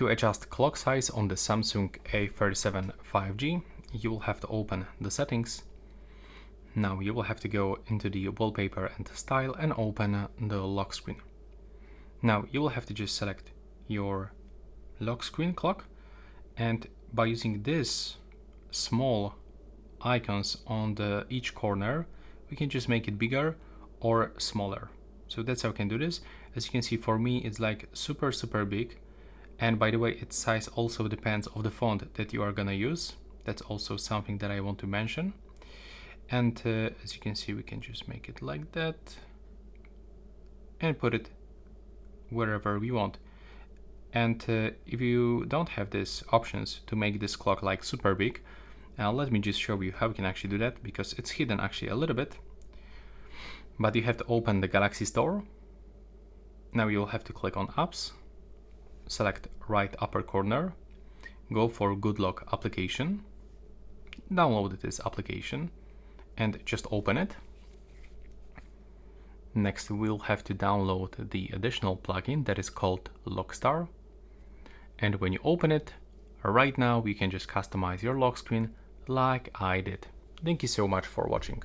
To adjust clock size on the Samsung A37 5G, you will have to open the settings. Now you will have to go into the wallpaper and style and open the lock screen. Now you will have to just select your lock screen clock, and by using this small icons on each corner, we can just make it bigger or smaller. So that's how we can do this. As you can see, for me it's like super big, and by the way, its size also depends on the font that you are gonna use. That's also something that I want to mention. And as you can see, we can just make it like that and put it wherever we want. And if you don't have these options to make this clock like super big, let me just show you how we can actually do that, because it's hidden actually a little bit. But you have to open the Galaxy Store. Now you'll have to click on Apps, select right upper corner, go for Good Lock application, download this application and just open it. Next we'll have to download the additional plugin that is called Lockstar. And when you open it, right now you can just customize your lock screen like I did. Thank you so much for watching.